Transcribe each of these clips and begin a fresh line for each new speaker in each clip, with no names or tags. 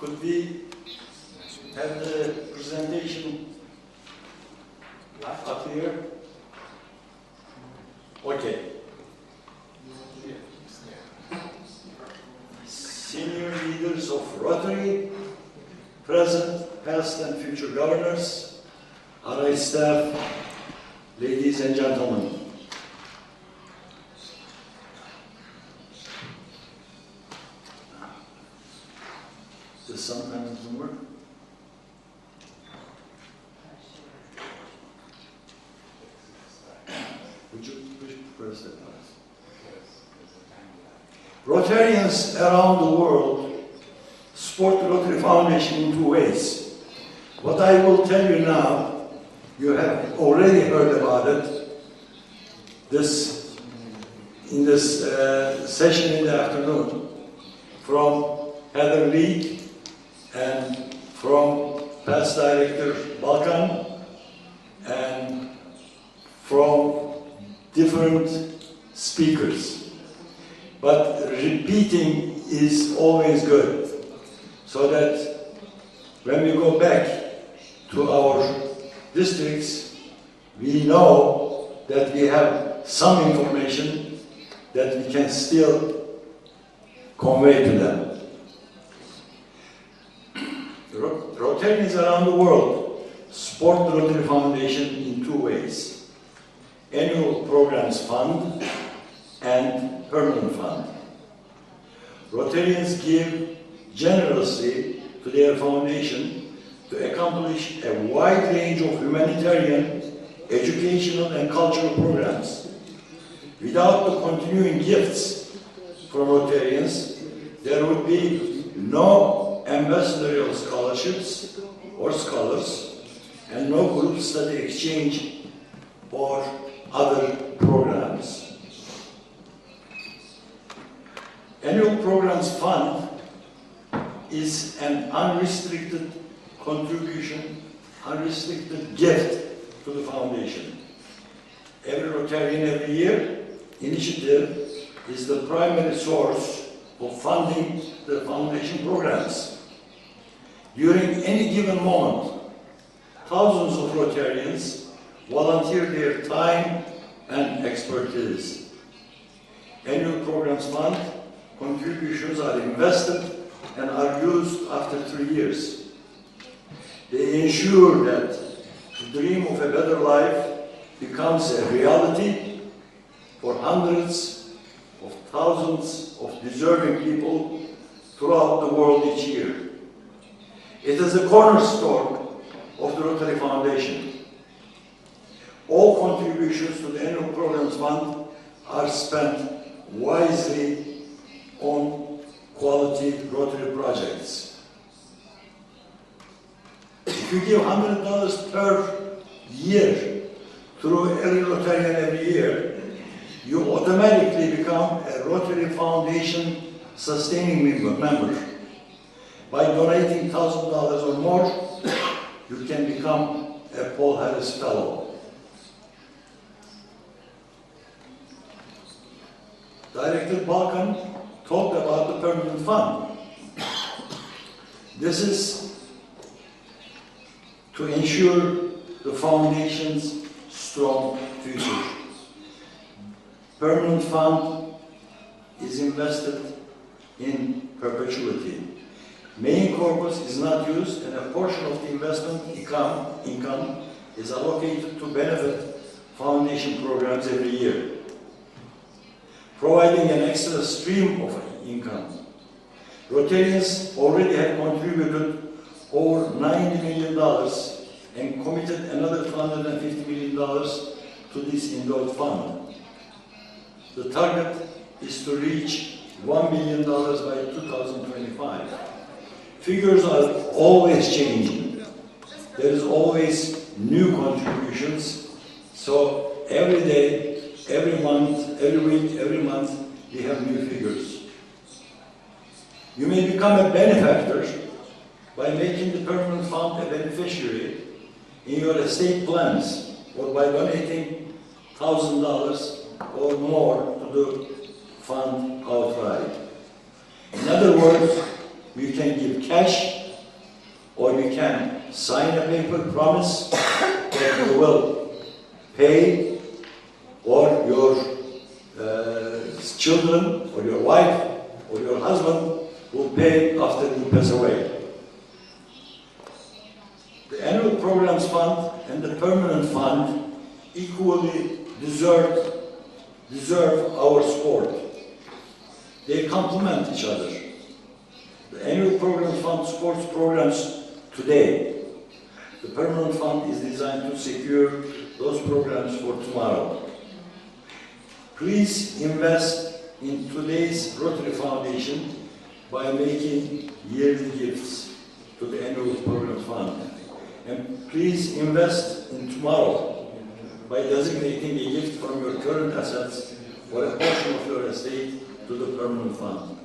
Could we have the presentation up here? Okay. Senior leaders of Rotary, present, past, and future governors, RI staff, ladies and gentlemen. This sometimes doesn't work. Would you press that? Rotarians around the world support the Rotary Foundation in two ways. What I will tell you now, you have already heard about it in this session in the afternoon from Heather Lee and from past Director Balkan and from different speakers. But repeating is always good, so that when we go back to our districts, we know that we have some information that we can still convey to them. Rotarians around the world support the Rotary Foundation in two ways: annual programs fund and permanent fund. Rotarians give generously to their foundation to accomplish a wide range of humanitarian, educational, and cultural programs. Without the continuing gifts from Rotarians, there would be no ambassadorial scholarships or scholars, and no group study exchange or other programs. Annual Programs Fund is an unrestricted contribution, unrestricted gift to the foundation. Every Rotarian every year initiative is the primary source of funding the foundation programs. During any given moment, thousands of Rotarians volunteer their time and expertise. Annual Programs Fund contributions are invested and are used after 3 years. They ensure that the dream of a better life becomes a reality for hundreds of thousands of deserving people throughout the world each year. It is the cornerstone of the Rotary Foundation. All contributions to the Annual Programs Fund are spent wisely on quality Rotary projects. If you give $100 per year through every Rotarian every year, you automatically become a Rotary Foundation sustaining member. By donating $1,000 or more, you can become a Paul Harris Fellow. Director Balkan talked about the permanent fund. This is to ensure the foundation's strong future. Permanent fund is invested in perpetuity. Main corpus is not used, and a portion of the investment income is allocated to benefit foundation programs every year, providing an extra stream of income. Rotarians already have contributed over $90 million and committed another $250 million to this endowed fund. The target is to reach $1 billion by 2025. Figures are always changing. There is always new contributions. So every day, every month, every week, every month, we have new figures. You may become a benefactor by making the permanent fund a beneficiary in your estate plans, or by donating $1,000 or more to the fund outright. In other words, You can give cash, or you can sign a paper promise that you will pay, or your children, or your wife, or your husband will pay after you pass away. The annual programs fund and the permanent fund equally deserve our support. They complement each other. The annual program fund supports programs today. The permanent fund is designed to secure those programs for tomorrow. Please invest in today's Rotary Foundation by making yearly gifts to the annual program fund. And please invest in tomorrow by designating a gift from your current assets or a portion of your estate to the permanent fund.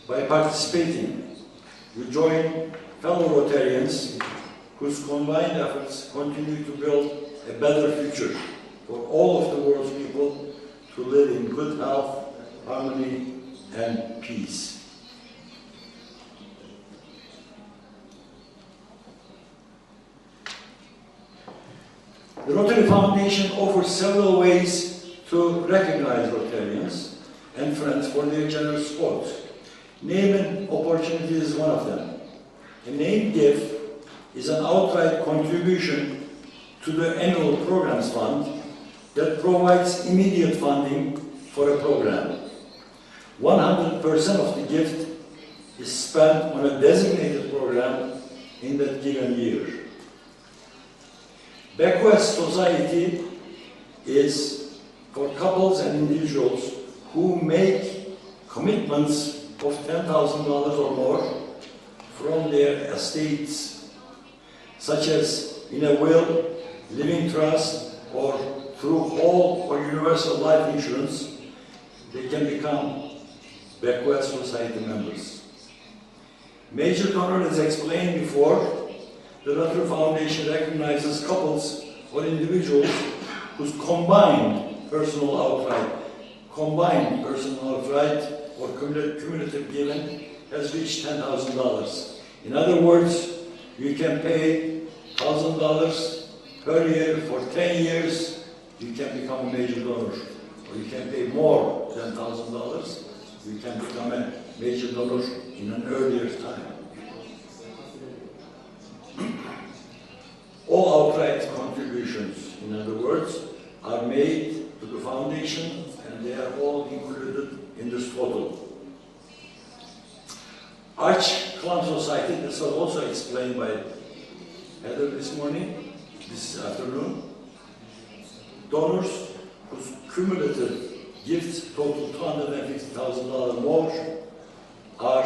By participating, you join fellow Rotarians whose combined efforts continue to build a better future for all of the world's people to live in good health, harmony, and peace. The Rotary Foundation offers several ways to recognize Rotarians and friends for their generous support. Naming opportunity is one of them. A named gift is an outright contribution to the annual programs fund that provides immediate funding for a program. 100% of the gift is spent on a designated program in that given year. Bequest Society is for couples and individuals who make commitments of $10,000 or more from their estates, such as in a will, living trust, or through whole or universal life insurance. They can become Bequest Society members. Major donor, as explained before, the Rotary Foundation recognizes couples or individuals whose combined personal outright or cumulative giving has reached $10,000. In other words, you can pay $1,000 per year for 10 years, you can become a major donor. Or you can pay more than $1,000, you can become a major donor in an earlier time. All outright contributions, in other words, are made to the foundation, and they are all included in this total. Arch Club Society, this was also explained by Heather this afternoon. Donors whose cumulative gifts total $250,000 more are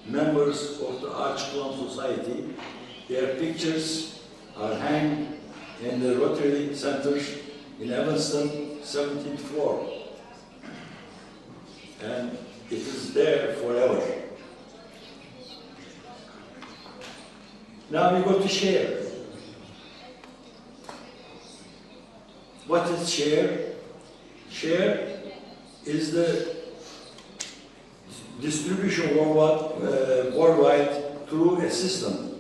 members of the Arch Club Society. Their pictures are hanged in the Rotary Center in Evanston, 17th floor. And it is there forever. Now we go to share. What is share? Share is the distribution worldwide through a system.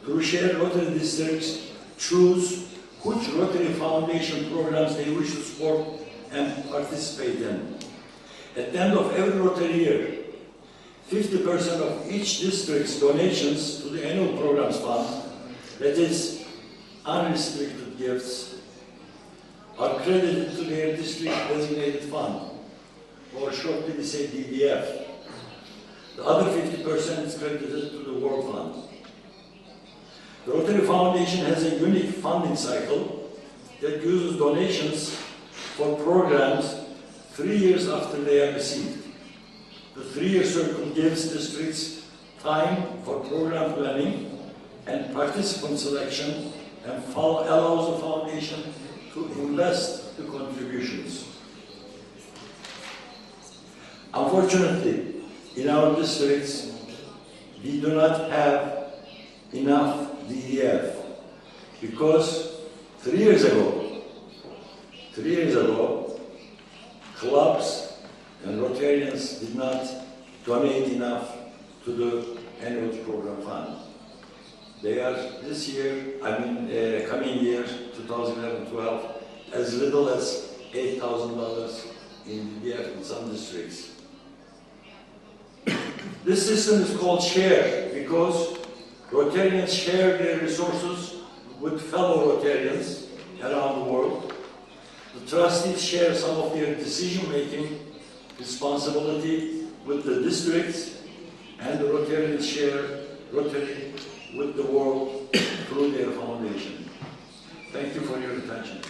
Through share, Rotary districts choose which Rotary Foundation programs they wish to support and participate in. At the end of every Rotary year, 50% of each district's donations to the annual programs fund, that is, unrestricted gifts, are credited to their district designated fund, or shortly we say DDF. The other 50% is credited to the World Fund. The Rotary Foundation has a unique funding cycle that uses donations for programs 3 years after they are received. The 3-year circle gives districts time for program planning and participant selection and allows the foundation to invest the contributions. Unfortunately, in our districts, we do not have enough DEF because 3 years ago, clubs and Rotarians did not donate enough to the annual program fund. They are this year, coming year, 2011-12, as little as $8,000 in DDF in some districts. This system is called share because Rotarians share their resources with fellow Rotarians around the world. The trustees share some of their decision-making responsibility with the districts, and the Rotarians share Rotary with the world through their foundation. Thank you for your attention.